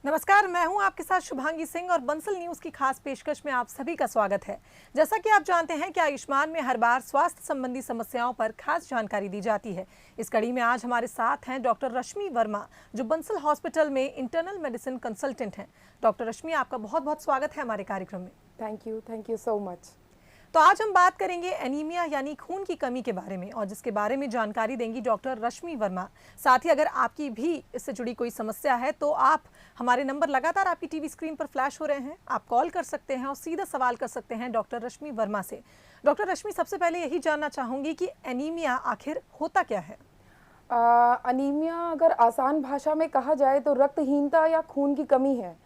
नमस्कार, मैं हूं आपके साथ शुभांगी सिंह और बंसल न्यूज की खास पेशकश में आप सभी का स्वागत है। जैसा कि आप जानते हैं कि आयुष्मान में हर बार स्वास्थ्य संबंधी समस्याओं पर खास जानकारी दी जाती है। इस कड़ी में आज हमारे साथ हैं डॉक्टर रश्मि वर्मा, जो बंसल हॉस्पिटल में इंटरनल मेडिसिन कंसल्टेंट हैं। डॉक्टर रश्मि, आपका बहुत बहुत स्वागत है हमारे कार्यक्रम में। Thank you so much. तो आज हम बात करेंगे एनीमिया यानी खून की कमी के बारे में, और जिसके बारे में जानकारी देंगी डॉक्टर रश्मि वर्मा। साथ ही अगर आपकी भी इससे जुड़ी कोई समस्या है तो आप हमारे नंबर लगातार आपकी टीवी स्क्रीन पर फ्लैश हो रहे हैं, आप कॉल कर सकते हैं और सीधा सवाल कर सकते हैं डॉक्टर रश्मि वर्मा से। डॉक्टर रश्मि, सबसे पहले यही जानना चाहूंगी कि एनीमिया आखिर होता क्या है? अनीमिया अगर आसान भाषा में कहा जाए तो रक्तहीनता या खून की कमी है।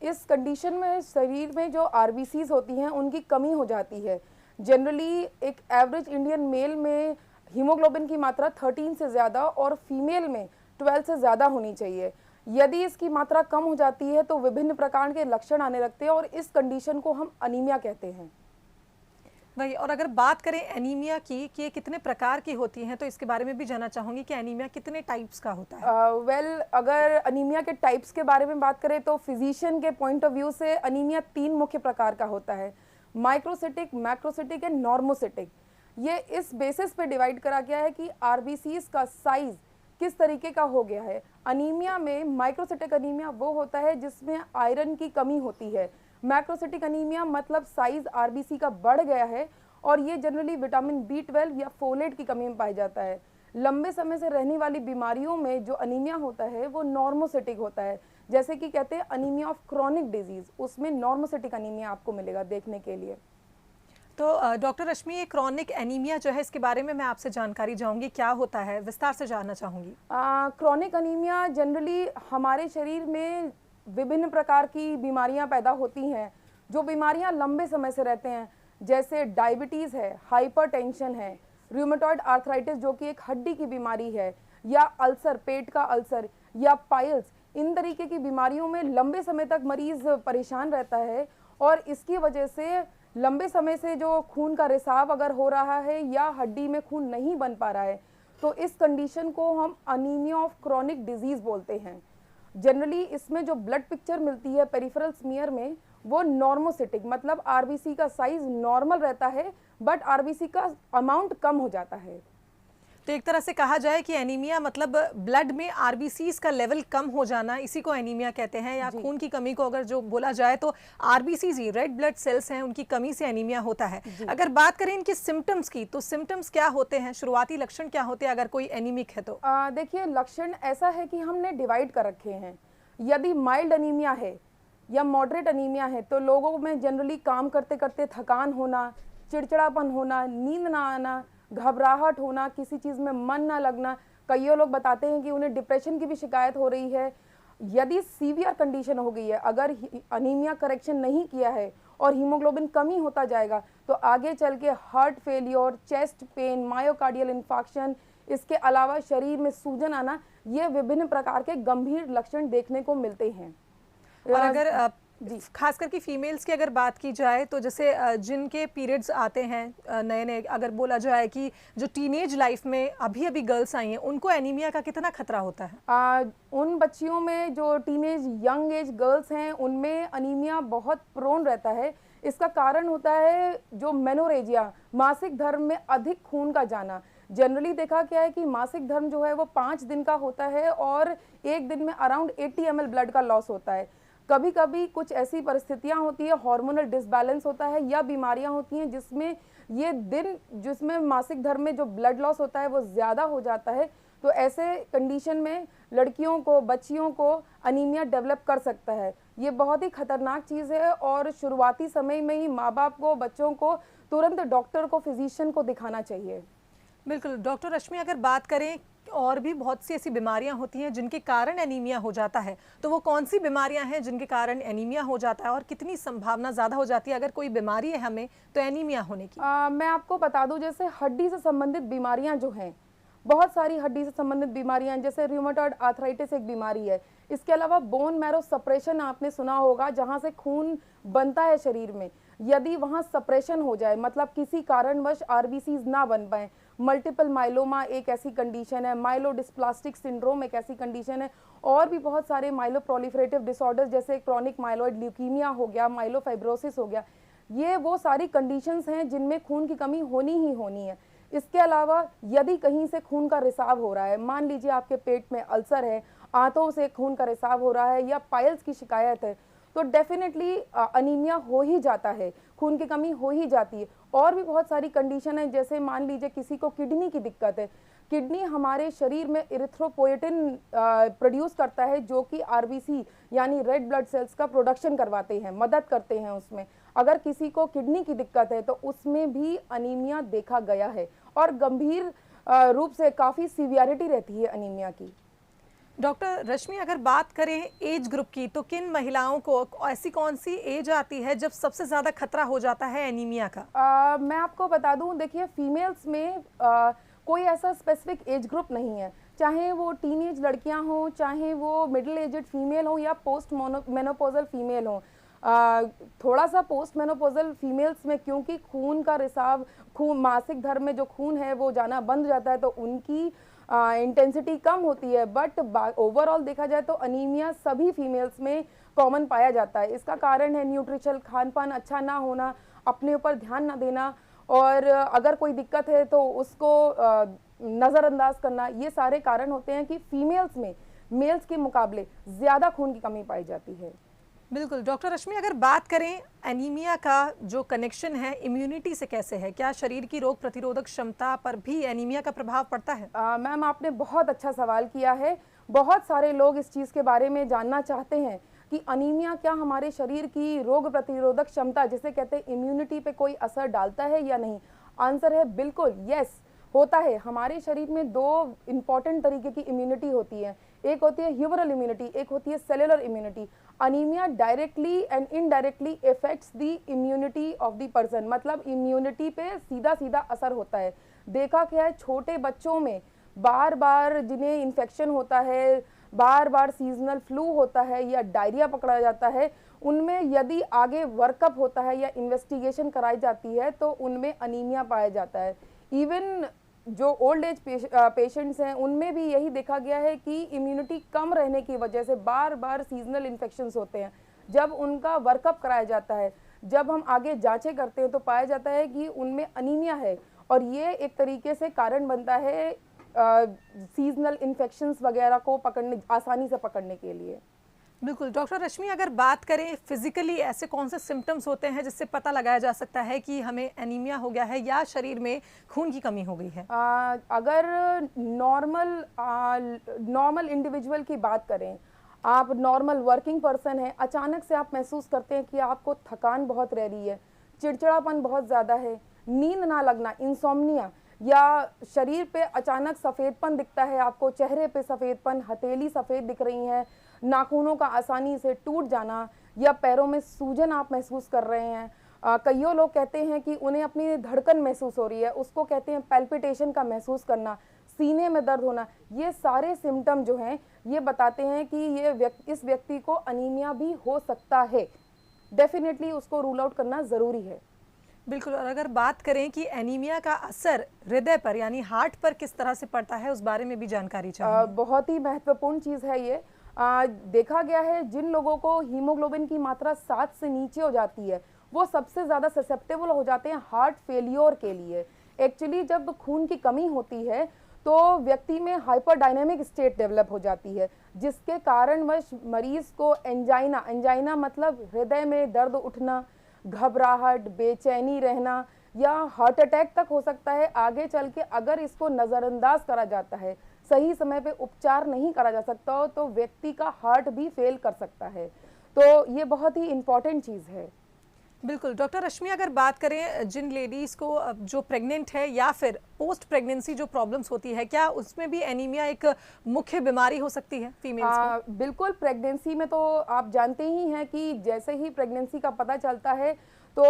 इस कंडीशन में शरीर में जो आरबीसीज होती हैं उनकी कमी हो जाती है। जनरली एक एवरेज इंडियन मेल में हीमोग्लोबिन की मात्रा 13 से ज़्यादा और फीमेल में 12 से ज़्यादा होनी चाहिए। यदि इसकी मात्रा कम हो जाती है तो विभिन्न प्रकार के लक्षण आने लगते हैं और इस कंडीशन को हम अनीमिया कहते हैं। वही, और अगर बात करें एनीमिया की कि ये कितने प्रकार की होती हैं, तो इसके बारे में भी जानना चाहूंगी कि एनीमिया कितने टाइप्स का होता है? अगर अनीमिया के टाइप्स के बारे में बात करें तो फिजिशियन के पॉइंट ऑफ व्यू से अनीमिया 3 मुख्य प्रकार का होता है: माइक्रोसिटिक, मैक्रोसिटिक एंड नॉर्मोसिटिक। ये इस बेसिस पे डिवाइड करा गया है कि आरबीसीज का साइज किस तरीके का हो गया है। अनीमिया में माइक्रोसिटिक अनीमिया वो होता है जिसमें आयरन की कमी होती है। मैक्रोसिटिक अनीमिया मतलब साइज आरबीसी का बढ़ गया है और ये जनरली विटामिन B12 या फोलेट की कमी में पाया जाता है। लंबे समय से रहने वाली बीमारियों में जो अनीमिया होता है वो नॉर्मोसिटिक होता है, जैसे कि कहते हैं अनीमिया ऑफ क्रॉनिक डिजीज, उसमें नॉर्मोसिटिक अनीमिया आपको मिलेगा देखने के लिए। तो डॉक्टर रश्मि, ये क्रॉनिक एनीमिया जो है, इसके बारे में मैं आपसे जानकारी चाहूंगी, क्या होता है, विस्तार से जानना चाहूंगी। क्रॉनिक अनीमिया जनरली हमारे शरीर में विभिन्न प्रकार की बीमारियां पैदा होती हैं, जो बीमारियां लंबे समय से रहते हैं, जैसे डायबिटीज़ है, हाइपरटेंशन है, रूमेटॉइड आर्थराइटिस जो कि एक हड्डी की बीमारी है, या अल्सर, पेट का अल्सर, या पाइल्स। इन तरीके की बीमारियों में लंबे समय तक मरीज परेशान रहता है और इसकी वजह से लंबे समय से जो खून का रिसाव अगर हो रहा है या हड्डी में खून नहीं बन पा रहा है तो इस कंडीशन को हम अनीमिया ऑफ क्रॉनिक डिजीज बोलते हैं। जनरली इसमें जो ब्लड पिक्चर मिलती है पेरिफेरल स्मीयर में वो नॉर्मोसिटिक, मतलब आरबीसी का साइज नॉर्मल रहता है बट आरबीसी का अमाउंट कम हो जाता है। तो एक तरह से कहा जाए कि एनीमिया मतलब ब्लड में आरबीसीज का लेवल कम हो जाना, इसी को एनीमिया कहते हैं। या खून की कमी को अगर जो बोला जाए तो आरबीसीज ही रेड ब्लड सेल्स हैं, उनकी कमी से एनीमिया होता है। अगर बात करें इनके सिम्टम्स की, तो सिम्टम्स क्या होते हैं, शुरुआती लक्षण क्या होते हैं अगर कोई एनीमिक है तो? देखिए, लक्षण ऐसा है कि हमने डिवाइड कर रखे हैं। यदि माइल्ड अनीमिया है या मॉडरेट अनीमिया है तो लोगों में जनरली काम करते करते थकान होना, चिड़चिड़ापन होना, नींद ना आना, घबराहट होना, किसी चीज़ में मन ना लगना। कई लोग बताते हैं कि उन्हें डिप्रेशन की भी शिकायत हो रही है। यदि सीवियर कंडीशन हो गई है, अगर अनीमिया करेक्शन नहीं किया है और हीमोग्लोबिन कमी होता जाएगा तो आगे चल के heart failure, chest pain, myocardial infection, इसके अलावा शरीर में सूजन आना, ये विभिन्न प्रकार के गंभीर लक्षण देखने को मिलते हैं। और अगर खास करके फीमेल्स की अगर बात की जाए तो जैसे जिनके पीरियड्स आते हैं नए नए, अगर बोला जाए कि जो टीनेज लाइफ में अभी अभी गर्ल्स आई हैं, उनको एनीमिया का कितना खतरा होता है? उन बच्चियों में जो टीनेज यंग एज गर्ल्स हैं उनमें अनीमिया बहुत प्रोन रहता है। इसका कारण होता है जो मेनोरेजिया, मासिक धर्म में अधिक खून का जाना। जनरली देखा गया है कि मासिक धर्म जो है वो 5 दिन का होता है और एक दिन में अराउंड 80 ml ब्लड का लॉस होता है। कभी कभी कुछ ऐसी परिस्थितियां होती है, हार्मोनल डिसबैलेंस होता है या बीमारियां होती हैं जिसमें ये दिन जिसमें मासिक धर्म में जो ब्लड लॉस होता है वो ज़्यादा हो जाता है। तो ऐसे कंडीशन में लड़कियों को, बच्चियों को अनीमिया डेवलप कर सकता है। ये बहुत ही खतरनाक चीज़ है और शुरुआती समय में ही माँ बाप को, बच्चों को तुरंत डॉक्टर को, फिजिशियन को दिखाना चाहिए। बिल्कुल। डॉक्टर रश्मि, अगर बात करें और भी बहुत सी ऐसी बीमारियां होती हैं जिनके कारण एनीमिया हो जाता है, तो वो कौन सी बीमारियां हैं जिनके कारण एनीमिया हो जाता है और कितनी संभावना ज़्यादा हो जाती है अगर कोई बीमारी है हमें तो एनीमिया होने की? मैं आपको बता दूं, जैसे हड्डी से संबंधित बीमारियां जो हैं, बहुत सारी हड्डी से संबंधित बीमारियां, जैसे रूमेटॉइड आर्थराइटिस एक बीमारी है। इसके अलावा बोन मैरो सप्रेशन आपने सुना होगा, जहां से खून बनता है शरीर में। यदि वहाँ सप्रेशन हो जाए, मतलब किसी कारणवश आरबीसीज ना बन पाए, मल्टीपल माइलोमा एक ऐसी कंडीशन है, माइलोडिस्प्लास्टिक सिंड्रोम एक ऐसी कंडीशन है, और भी बहुत सारे माइलोप्रोलिफरेटिव डिसऑर्डर्स जैसे क्रोनिक माइलोइड ल्यूकीमिया हो गया, माइलोफाइब्रोसिस हो गया, ये वो सारी कंडीशंस हैं जिनमें खून की कमी होनी ही होनी है। इसके अलावा यदि कहीं से खून का रिसाव हो रहा है, मान लीजिए आपके पेट में अल्सर है, आंतों से खून का रिसाव हो रहा है, या पाइल्स की शिकायत है, तो डेफिनेटली अनीमिया हो ही जाता है, खून की कमी हो ही जाती है। और भी बहुत सारी कंडीशन है, जैसे मान लीजिए किसी को किडनी की दिक्कत है, किडनी हमारे शरीर में इरिथ्रोपोएटिन प्रोड्यूस करता है, जो कि आरबीसी यानी रेड ब्लड सेल्स का प्रोडक्शन करवाते हैं, मदद करते हैं उसमें। अगर किसी को किडनी की दिक्कत है तो उसमें भी अनीमिया देखा गया है, और गंभीर रूप से काफ़ी सीवियरिटी रहती है अनीमिया की। डॉक्टर रश्मि, अगर बात करें एज ग्रुप की, तो किन महिलाओं को ऐसी कौन सी एज आती है जब सबसे ज़्यादा खतरा हो जाता है एनीमिया का? मैं आपको बता दूं, देखिए फीमेल्स में कोई ऐसा स्पेसिफिक एज ग्रुप नहीं है, चाहे वो टीनेज लड़कियां हों, चाहे वो मिडिल एजेड फीमेल हो, या पोस्ट मेनोपॉजल फीमेल हो। थोड़ा सा पोस्ट मेनोपॉजल फीमेल्स में क्योंकि खून का रिसाव, खून मासिक धर्म में जो खून है वो जाना बंद जाता है, तो उनकी इंटेंसिटी कम होती है, बट ओवरऑल देखा जाए तो अनीमिया सभी फीमेल्स में कॉमन पाया जाता है। इसका कारण है न्यूट्रिशनल खान पान अच्छा ना होना, अपने ऊपर ध्यान ना देना, और अगर कोई दिक्कत है तो उसको नज़रअंदाज करना। ये सारे कारण होते हैं कि फीमेल्स में मेल्स के मुकाबले ज़्यादा खून की कमी पाई जाती है। बिल्कुल। डॉक्टर रश्मि, अगर बात करें एनीमिया का जो कनेक्शन है इम्यूनिटी से कैसे है, क्या शरीर की रोग प्रतिरोधक क्षमता पर भी एनीमिया का प्रभाव पड़ता है? मैम, आपने बहुत अच्छा सवाल किया है। बहुत सारे लोग इस चीज़ के बारे में जानना चाहते हैं कि अनीमिया क्या हमारे शरीर की रोग प्रतिरोधक क्षमता, जिसे कहते हैं इम्यूनिटी, पे कोई असर डालता है या नहीं। आंसर है बिल्कुल, यस होता है। हमारे शरीर में दो इंपॉर्टेंट तरीके की इम्यूनिटी होती है, एक होती है ह्यूमरल इम्यूनिटी, एक होती है cellular immunity. Anaemia directly and indirectly effects the immunity of the person, मतलब इम्यूनिटी पे सीधा सीधा असर होता है। देखा क्या है, छोटे बच्चों में बार बार जिन्हें इन्फेक्शन होता है, बार बार सीजनल फ्लू होता है, या डायरिया पकड़ा जाता है, उनमें यदि आगे वर्कअप होता है या इन्वेस्टिगेशन कराई जाती है तो उनमें अनीमिया पाया जाता है। इवन जो ओल्ड एज पेशेंट्स हैं उनमें भी यही देखा गया है कि इम्यूनिटी कम रहने की वजह से बार बार सीजनल इन्फेक्शंस होते हैं। जब उनका वर्कअप कराया जाता है, जब हम आगे जांचें करते हैं, तो पाया जाता है कि उनमें अनीमिया है, और ये एक तरीके से कारण बनता है सीजनल इन्फेक्शंस वगैरह को आसानी से पकड़ने के लिए। बिल्कुल। डॉक्टर रश्मि, अगर बात करें फिजिकली ऐसे कौन से सिम्टम्स होते हैं जिससे पता लगाया जा सकता है कि हमें एनीमिया हो गया है या शरीर में खून की कमी हो गई है? अगर नॉर्मल इंडिविजुअल की बात करें, आप नॉर्मल वर्किंग पर्सन हैं, अचानक से आप महसूस करते हैं कि आपको थकान बहुत रह रही है, चिड़चिड़ापन बहुत ज़्यादा है, नींद ना लगना, इंसोम्निया, या शरीर पे अचानक सफ़ेदपन दिखता है, आपको चेहरे पे सफ़ेदपन, हथेली सफ़ेद दिख रही हैं, नाखूनों का आसानी से टूट जाना, या पैरों में सूजन आप महसूस कर रहे हैं। कईयों लोग कहते हैं कि उन्हें अपनी धड़कन महसूस हो रही है, उसको कहते हैं पैल्पिटेशन का महसूस करना, सीने में दर्द होना। ये सारे सिम्टम जो हैं ये बताते हैं कि इस व्यक्ति को अनीमिया भी हो सकता है। डेफिनेटली उसको रूल आउट करना ज़रूरी है। बिल्कुल। और अगर बात करें कि एनीमिया का असर हृदय पर यानी हार्ट पर किस तरह से पड़ता है, उस बारे में भी जानकारी चाहिए। बहुत ही महत्वपूर्ण चीज़ है ये। देखा गया है जिन लोगों को हीमोग्लोबिन की मात्रा 7 से नीचे हो जाती है वो सबसे ज़्यादा ससेप्टेबल हो जाते हैं हार्ट फेलियर के लिए। एक्चुअली जब खून की कमी होती है तो व्यक्ति में हाइपरडायनेमिक स्टेट डेवलप हो जाती है, जिसके कारणवश मरीज को एंजाइना मतलब हृदय में दर्द उठना, घबराहट, बेचैनी रहना, या हार्ट अटैक तक हो सकता है आगे चल के। अगर इसको नज़रअंदाज करा जाता है, सही समय पे उपचार नहीं करा जा सकता हो, तो व्यक्ति का हार्ट भी फेल कर सकता है। तो ये बहुत ही इम्पॉर्टेंट चीज़ है। बिल्कुल। डॉक्टर रश्मि, अगर बात करें जिन लेडीज़ को जो प्रेग्नेंट है या फिर पोस्ट प्रेगनेंसी जो प्रॉब्लम्स होती है, क्या उसमें भी एनीमिया एक मुख्य बीमारी हो सकती है फीमेल्स में? बिल्कुल। प्रेगनेंसी में तो आप जानते ही हैं कि जैसे ही प्रेगनेंसी का पता चलता है तो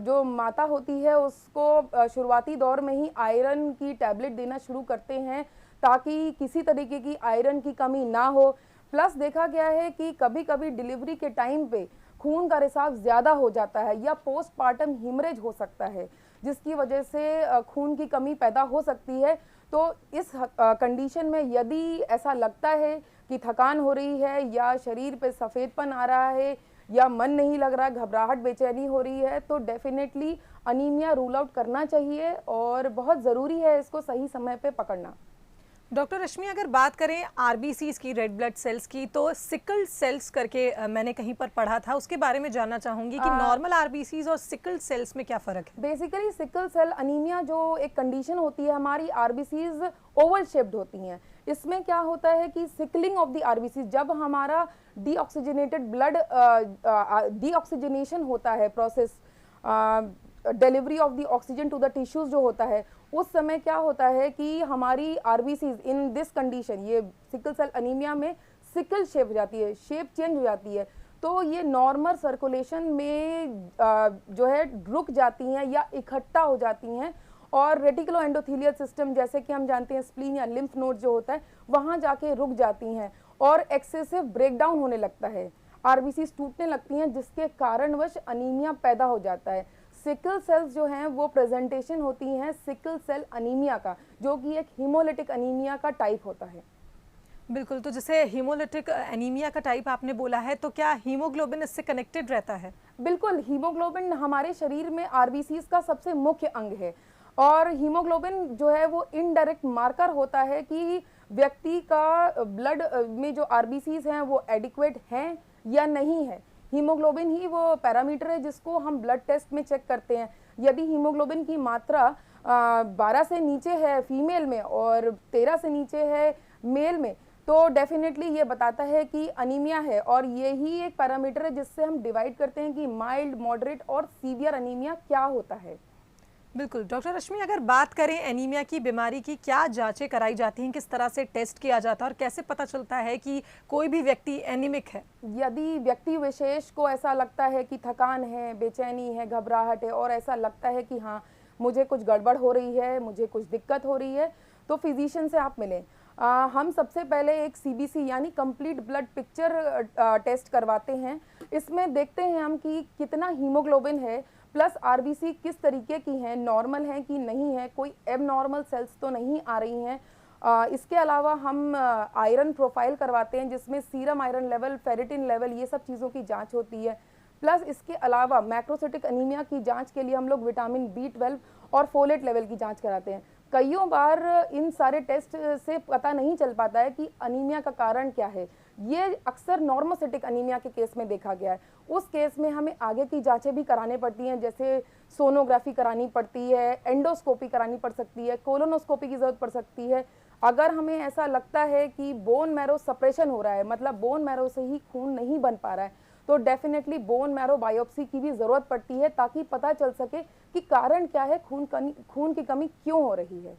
जो माता होती है उसको शुरुआती दौर में ही आयरन की टैबलेट देना शुरू करते हैं ताकि किसी तरीके की आयरन की कमी ना हो। प्लस देखा गया है कि कभी कभी डिलीवरी के टाइम पे खून का रिसाव ज़्यादा हो जाता है, या पोस्टपार्टम हिमरेज हो सकता है जिसकी वजह से खून की कमी पैदा हो सकती है। तो इस कंडीशन में यदि ऐसा लगता है कि थकान हो रही है, या शरीर पे सफ़ेदपन आ रहा है, या मन नहीं लग रहा, घबराहट बेचैनी हो रही है, तो डेफिनेटली अनीमिया रूल आउट करना चाहिए और बहुत ज़रूरी है इसको सही समय पे पकड़ना। डॉक्टर रश्मि, अगर बात करें आरबीसीज की, रेड ब्लड सेल्स की, तो सिकल सेल्स करके मैंने कहीं पर पढ़ा था, उसके बारे में जानना चाहूंगी कि नॉर्मल आरबीसीज और सिकल सेल्स में क्या फ़र्क है? बेसिकली सिकल सेल अनीमिया जो एक कंडीशन होती है, हमारी आरबीसीज ओवल शेप्ड होती हैं। इसमें क्या होता है कि सिकलिंग ऑफ द आरबीसी, जब हमारा डीऑक्सीजनेटेड ब्लड डीऑक्सीजनेशन होता है process, delivery of the oxygen to the tissues जो होता है, उस समय क्या होता है कि हमारी आरबीसीज इन दिस कंडीशन, ये सिकल सेल अनीमिया में सिकल शेप हो जाती है, शेप चेंज हो जाती है, तो ये नॉर्मल सर्कुलेशन में जो है रुक जाती हैं या इकट्ठा हो जाती हैं, और रेटिकुलो एंडोथेलियल सिस्टम, जैसे कि हम जानते हैं स्प्लीन या लिम्फ नोड जो होता है, वहाँ जाके रुक जाती हैं और एक्सेसिव ब्रेकडाउन होने लगता है, आरबीसीज टूटने लगती हैं, जिसके कारणवश अनीमिया पैदा हो जाता है। सिकल सेल्स जो हैं वो प्रेजेंटेशन होती हैं सिकल सेल अनीमिया का, जो कि एक हीमोलिटिक अनीमिया का टाइप होता है। बिल्कुल, तो जैसे हीमोलिटिक एनीमिया का टाइप आपने बोला है, तो क्या हीमोग्लोबिन इससे कनेक्टेड रहता है? बिल्कुल, हीमोग्लोबिन हमारे शरीर में आरबीसीज का सबसे मुख्य अंग है, और हीमोग्लोबिन जो है वो इनडायरेक्ट मार्कर होता है कि व्यक्ति का ब्लड में जो आरबीसीज हैं वो एडिक्वेट हैं या नहीं है। हीमोग्लोबिन ही वो पैरामीटर है जिसको हम ब्लड टेस्ट में चेक करते हैं। यदि हीमोग्लोबिन की मात्रा 12 से नीचे है फीमेल में और 13 से नीचे है मेल में, तो डेफिनेटली ये बताता है कि अनीमिया है, और यही एक पैरामीटर है जिससे हम डिवाइड करते हैं कि माइल्ड, मॉडरेट और सीवियर अनीमिया क्या होता है। बिल्कुल डॉक्टर रश्मि, अगर बात करें एनीमिया की बीमारी की, क्या जांचें कराई जाती हैं, किस तरह से टेस्ट किया जाता है और कैसे पता चलता है कि कोई भी व्यक्ति एनीमिक है? यदि व्यक्ति विशेष को ऐसा लगता है कि थकान है, बेचैनी है, घबराहट है, और ऐसा लगता है कि हाँ मुझे कुछ गड़बड़ हो रही है, मुझे कुछ दिक्कत हो रही है, तो फिजिशियन से आप मिलें। हम सबसे पहले एक सीबीसी यानी कंप्लीट ब्लड पिक्चर टेस्ट करवाते हैं। इसमें देखते हैं हम कि कितना हीमोग्लोबिन है, प्लस आरबीसी किस तरीके की हैं, नॉर्मल हैं कि नहीं है, कोई एबनॉर्मल सेल्स तो नहीं आ रही हैं। इसके अलावा हम आयरन प्रोफाइल करवाते हैं, जिसमें serum iron level, ferritin level, ये सब चीज़ों की जांच होती है। प्लस इसके अलावा मैक्रोसिटिक अनीमिया की जांच के लिए हम लोग विटामिन B12 और फोलेट लेवल की जांच कराते हैं। कईयों बार इन सारे टेस्ट से पता नहीं चल पाता है कि अनीमिया का कारण क्या है। ये अक्सर नॉर्मोसिटिक अनीमिया के केस में देखा गया है। उस केस में हमें आगे की जांचें भी करानी पड़ती हैं, जैसे सोनोग्राफी करानी पड़ती है, एंडोस्कोपी करानी पड़ सकती है, कोलोनोस्कोपी की ज़रूरत पड़ सकती है। अगर हमें ऐसा लगता है कि बोन मैरो सप्रेशन हो रहा है, मतलब बोन मैरो से ही खून नहीं बन पा रहा है, तो डेफिनेटली बोन मैरो बायोप्सी की भी ज़रूरत पड़ती है, ताकि पता चल सके कि कारण क्या है, खून की कमी क्यों हो रही है।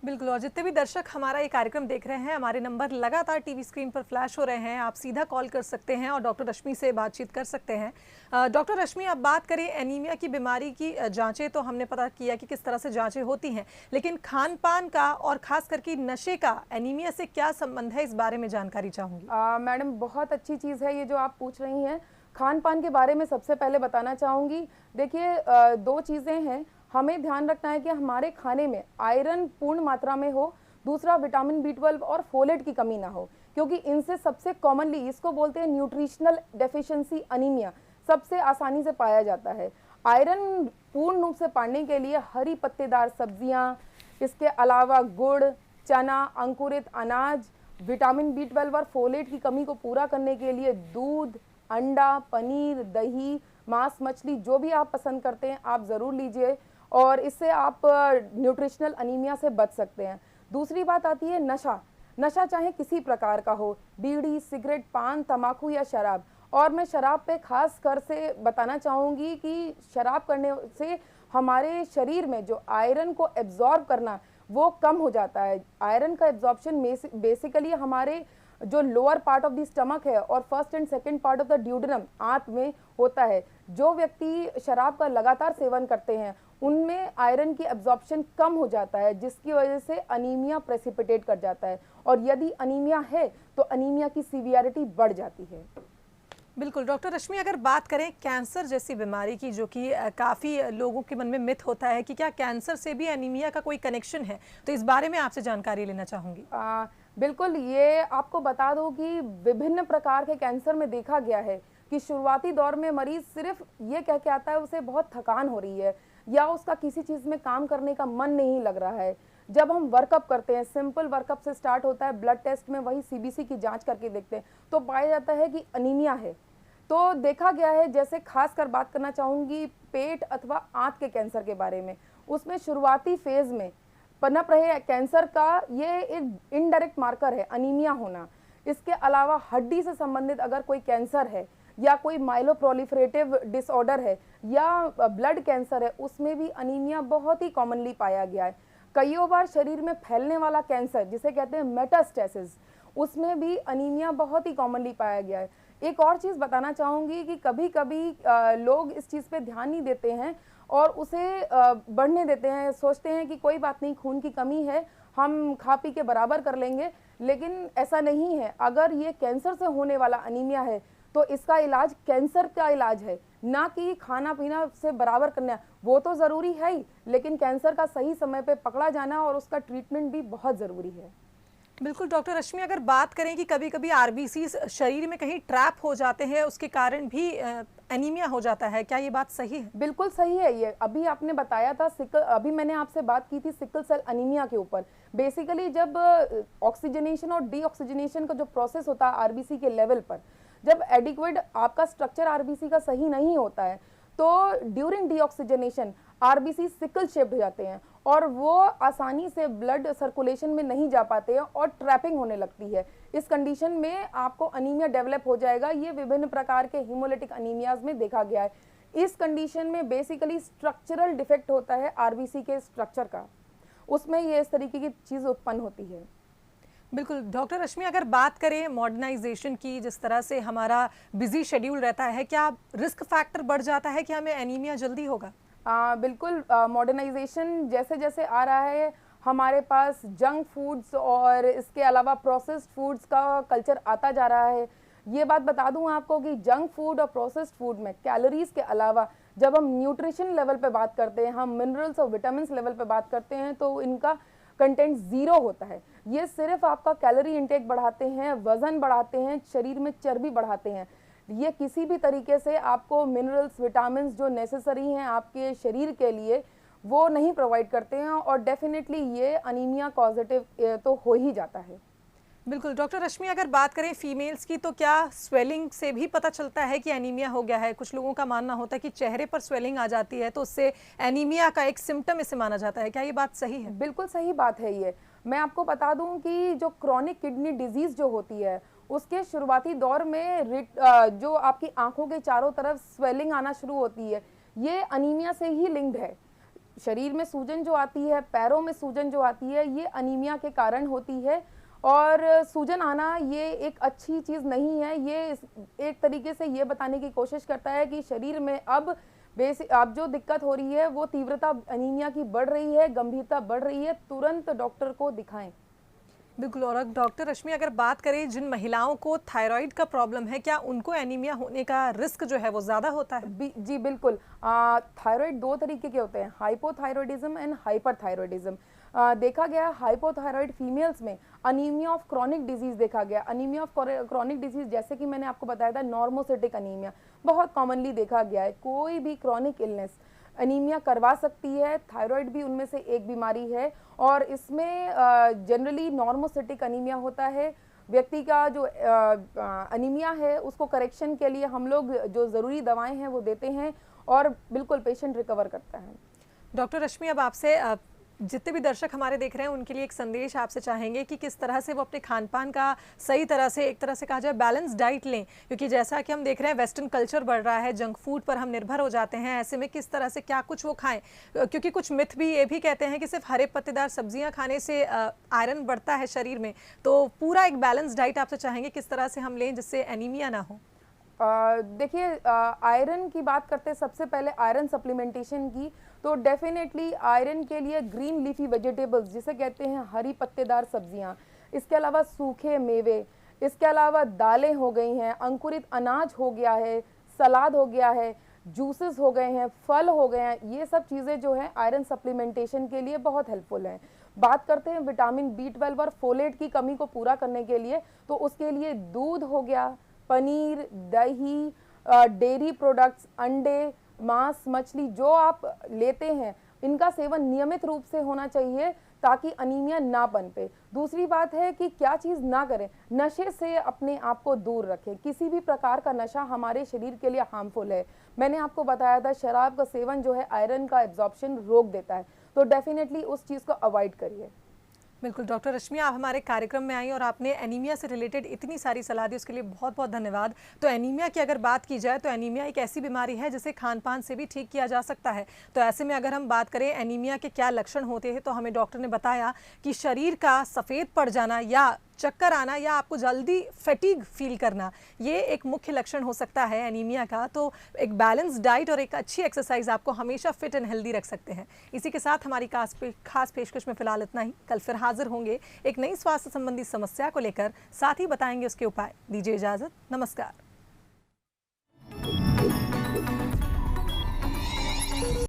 बिल्कुल, और जितने भी दर्शक हमारा ये कार्यक्रम देख रहे हैं, हमारे नंबर लगातार टीवी स्क्रीन पर फ्लैश हो रहे हैं, आप सीधा कॉल कर सकते हैं और डॉक्टर रश्मि से बातचीत कर सकते हैं। डॉक्टर रश्मि, अब बात करें एनीमिया की बीमारी की जांचें, तो हमने पता किया कि किस तरह से जांचें होती हैं, लेकिन खान पान का और खास करके नशे का एनीमिया से क्या संबंध है, इस बारे में जानकारी चाहूँगी। मैडम, बहुत अच्छी चीज़ है ये जो आप पूछ रही हैं। खान पान के बारे में सबसे पहले बताना चाहूँगी। देखिए, दो चीज़ें हैं, हमें ध्यान रखना है कि हमारे खाने में आयरन पूर्ण मात्रा में हो, दूसरा विटामिन B12 और फोलेट की कमी ना हो, क्योंकि इनसे सबसे कॉमनली इसको बोलते हैं न्यूट्रिशनल डेफिशिएंसी अनीमिया, सबसे आसानी से पाया जाता है। आयरन पूर्ण रूप से पाने के लिए हरी पत्तेदार सब्जियां, इसके अलावा गुड़, चना, अंकुरित अनाज, विटामिन B12 और फोलेट की कमी को पूरा करने के लिए दूध, अंडा, पनीर, दही, मांस, मछली, जो भी आप पसंद करते हैं आप ज़रूर लीजिए, और इससे आप न्यूट्रिशनल अनीमिया से बच सकते हैं। दूसरी बात आती है नशा। नशा चाहे किसी प्रकार का हो, बीड़ी, सिगरेट, पान, तंबाकू या शराब। और मैं शराब पे खास कर से बताना चाहूँगी कि शराब करने से हमारे शरीर में जो आयरन को एब्जॉर्ब करना वो कम हो जाता है। आयरन का एब्जॉर्प्शन बेसिकली हमारे जो lower part of the stomach है और first and second part of the duodenum, आंत में होता है। जो व्यक्ति शराब का लगातार सेवन करते हैं उनमें आयरन की एब्जॉर्प्शन कम हो जाता है, जिसकी वजह से अनीमिया प्रेसिपिटेट कर जाता है, और यदि अनीमिया है तो अनीमिया की सीवियरिटी बढ़ जाती है। बिल्कुल डॉक्टर रश्मि, अगर बात करें कैंसर जैसी बीमारी की, जो कि काफ़ी लोगों के मन में मिथ होता है कि क्या कैंसर से भी एनीमिया का कोई कनेक्शन है, तो इस बारे में आपसे जानकारी लेना चाहूँगी। बिल्कुल, ये आपको बता दूं कि विभिन्न प्रकार के कैंसर में देखा गया है कि शुरुआती दौर में मरीज सिर्फ ये कह के आता है उसे बहुत थकान हो रही है या उसका किसी चीज़ में काम करने का मन नहीं लग रहा है। जब हम वर्कअप करते हैं, सिंपल वर्कअप से स्टार्ट होता है, ब्लड टेस्ट में वही सीबीसी की जांच करके देखते हैं तो पाया जाता है कि अनीमिया है। तो देखा गया है, जैसे खासकर बात करना चाहूँगी पेट अथवा आंत के कैंसर के बारे में, उसमें शुरुआती फेज में पनप रहे कैंसर का ये एक इनडायरेक्ट मार्कर है अनीमिया होना। इसके अलावा हड्डी से संबंधित अगर कोई कैंसर है या कोई माइलोप्रोलिफरेटिव डिसऑर्डर है या ब्लड कैंसर है, उसमें भी अनीमिया बहुत ही कॉमनली पाया गया है। कईयों बार शरीर में फैलने वाला कैंसर जिसे कहते हैं मेटास्टेसिस, उसमें भी अनीमिया बहुत ही कॉमनली पाया गया है। एक और चीज़ बताना चाहूँगी कि कभी कभी लोग इस चीज़ पे ध्यान नहीं देते हैं और उसे बढ़ने देते हैं, सोचते हैं कि कोई बात नहीं, खून की कमी है, हम खा पी के बराबर कर लेंगे, लेकिन ऐसा नहीं है। अगर ये कैंसर से होने वाला अनीमिया है तो इसका इलाज कैंसर का इलाज है, ना कि खाना पीना से बराबर करना। वो तो ज़रूरी है ही, लेकिन कैंसर का सही समय पे पकड़ा जाना और उसका ट्रीटमेंट भी बहुत ज़रूरी है। बिल्कुल डॉक्टर रश्मि, अगर बात करें कि कभी कभी आरबीसी शरीर में कहीं ट्रैप हो जाते हैं, उसके कारण भी एनीमिया हो जाता है, क्या ये बात सही है? बिल्कुल सही है। ये अभी आपने बताया था अभी मैंने आपसे बात की थी सिकल सेल अनीमिया के ऊपर। बेसिकली जब ऑक्सीजनेशन और डीऑक्सीजनेशन का जो प्रोसेस होता है आरबीसी के लेवल पर, जब एडिक्वेट आपका स्ट्रक्चर आरबीसी का सही नहीं होता है तो during deoxygenation RBC sickle shaped हो जाते हैं और वो आसानी से ब्लड सर्कुलेशन में नहीं जा पाते हैं और ट्रैपिंग होने लगती है। इस कंडीशन में आपको अनीमिया डेवलप हो जाएगा। ये विभिन्न प्रकार के हीमोलिटिक अनीमियाज में देखा गया है। इस कंडीशन में बेसिकली स्ट्रक्चरल डिफेक्ट होता है आरबीसी के स्ट्रक्चर का, उसमें ये इस तरीके की चीज़ उत्पन्न होती है। बिल्कुल डॉक्टर रश्मि, अगर बात करें मॉडर्नाइजेशन की, जिस तरह से हमारा बिजी शेड्यूल रहता है, क्या रिस्क फैक्टर बढ़ जाता है कि हमें एनीमिया जल्दी होगा? बिल्कुल, मॉडर्नाइजेशन जैसे जैसे आ रहा है, हमारे पास जंक फूड्स और इसके अलावा प्रोसेस्ड फूड्स का कल्चर आता जा रहा है। ये बात बता दूं आपको कि जंक फूड और प्रोसेस्ड फूड में कैलोरीज के अलावा जब हम न्यूट्रिशन लेवल पे बात करते हैं, हम मिनरल्स और विटामिन्स लेवल पे बात करते हैं, तो इनका कंटेंट ज़ीरो होता है। ये सिर्फ आपका कैलोरी इंटेक बढ़ाते हैं, वज़न बढ़ाते हैं, शरीर में चर्बी बढ़ाते हैं। ये किसी भी तरीके से आपको मिनरल्स, विटामिन्स जो नेसेसरी हैं आपके शरीर के लिए, वो नहीं प्रोवाइड करते हैं और डेफिनेटली ये अनीमिया कॉजेटिव तो हो ही जाता है। बिल्कुल डॉक्टर रश्मि, अगर बात करें फीमेल्स की, तो क्या स्वेलिंग से भी पता चलता है कि एनीमिया हो गया है? कुछ लोगों का मानना होता है कि चेहरे पर स्वेलिंग आ जाती है तो उससे एनीमिया का एक सिम्टम इसे माना जाता है, क्या ये बात सही है? बिल्कुल सही बात है ये। मैं आपको बता दूं कि जो क्रॉनिक किडनी डिजीज़ जो होती है, उसके शुरुआती दौर में जो आपकी आंखों के चारों तरफ स्वेलिंग आना शुरू होती है, ये अनीमिया से ही लिंक्ड है। शरीर में सूजन जो आती है, पैरों में सूजन जो आती है, ये अनीमिया के कारण होती है। और सूजन आना ये एक अच्छी चीज़ नहीं है। ये एक तरीके से ये बताने की कोशिश करता है कि शरीर में अब जो दिक्कत हो रही है वो तीव्रता अनीमिया की बढ़ रही है, गंभीरता बढ़ रही है, तुरंत डॉक्टर को दिखाएं। बिल्कुल। और डॉक्टर रश्मि, अगर बात करें जिन महिलाओं को थायराइड का प्रॉब्लम है, क्या उनको एनीमिया होने का रिस्क जो है वो ज़्यादा होता है? जी बिल्कुल। थायराइड दो तरीके के होते हैं, हाइपोथायरॉयडिज्म एंड हाइपरथायरॉयडिज्म। देखा गया हाइपोथायरॉयड फीमेल्स में अनीमिया ऑफ क्रॉनिक डिजीज देखा गया। अनीमिया ऑफ क्रॉनिक डिजीज जैसे कि मैंने आपको बताया था, नॉर्मोसिटिक अनीमिया बहुत कॉमनली देखा गया है। कोई भी क्रॉनिक इलनेस अनीमिया करवा सकती है, थायराइड भी उनमें से एक बीमारी है और इसमें जनरली नॉर्मोसिटिक अनीमिया होता है। व्यक्ति का जो अनीमिया है उसको करेक्शन के लिए हम लोग जो ज़रूरी दवाएं हैं वो देते हैं और बिल्कुल पेशेंट रिकवर करता है। डॉक्टर रश्मि, अब आपसे जितने भी दर्शक हमारे देख रहे हैं उनके लिए एक संदेश आपसे चाहेंगे कि किस तरह से वो अपने खान पान का सही तरह से, एक तरह से कहा जाए बैलेंस डाइट लें, क्योंकि जैसा कि हम देख रहे हैं वेस्टर्न कल्चर बढ़ रहा है, जंक फूड पर हम निर्भर हो जाते हैं। ऐसे में किस तरह से क्या कुछ वो खाएं, क्योंकि कुछ मिथ भी ये भी कहते हैं कि सिर्फ हरे पत्तेदार सब्जियां खाने से आयरन बढ़ता है शरीर में। तो पूरा एक बैलेंस डाइट आपसे चाहेंगे किस तरह से हम लें जिससे एनीमिया ना हो? देखिए, आयरन की बात करते हैं सबसे पहले आयरन सप्लीमेंटेशन की, तो डेफिनेटली आयरन के लिए ग्रीन लीफी वेजिटेबल्स जिसे कहते हैं हरी पत्तेदार सब्जियां, इसके अलावा सूखे मेवे, इसके अलावा दालें हो गई हैं, अंकुरित अनाज हो गया है, सलाद हो गया है, जूसेस हो गए हैं, फल हो गए हैं, ये सब चीज़ें जो हैं आयरन सप्लीमेंटेशन के लिए बहुत हेल्पफुल हैं। बात करते हैं विटामिन B12 और फोलेट की कमी को पूरा करने के लिए, तो उसके लिए दूध हो गया, पनीर, दही, डेयरी प्रोडक्ट्स, अंडे, मांस, मछली जो आप लेते हैं इनका सेवन नियमित रूप से होना चाहिए ताकि अनीमिया ना पनपे। दूसरी बात है कि क्या चीज़ ना करें, नशे से अपने आप को दूर रखें। किसी भी प्रकार का नशा हमारे शरीर के लिए हार्मफुल है। मैंने आपको बताया था शराब का सेवन जो है आयरन का एब्जॉर्प्शन रोक देता है, तो डेफिनेटली उस चीज़ को अवॉइड करिए। बिल्कुल डॉक्टर रश्मि, आप हमारे कार्यक्रम में आई और आपने एनीमिया से रिलेटेड इतनी सारी सलाह दी, उसके लिए बहुत बहुत धन्यवाद। तो एनीमिया की अगर बात की जाए तो एनीमिया एक ऐसी बीमारी है जिसे खान पान से भी ठीक किया जा सकता है। तो ऐसे में अगर हम बात करें एनीमिया के क्या लक्षण होते हैं, तो हमें डॉक्टर ने बताया कि शरीर का सफ़ेद पड़ जाना या चक्कर आना या आपको जल्दी फैटिग फील करना, ये एक मुख्य लक्षण हो सकता है एनीमिया का। तो एक बैलेंस डाइट और एक अच्छी एक्सरसाइज आपको हमेशा फिट एंड हेल्दी रख सकते हैं। इसी के साथ हमारी खास पेशकश में फिलहाल इतना ही। कल फिर हाजिर होंगे एक नई स्वास्थ्य संबंधी समस्या को लेकर, साथ ही बताएंगे उसके उपाय। दीजिए इजाजत, नमस्कार।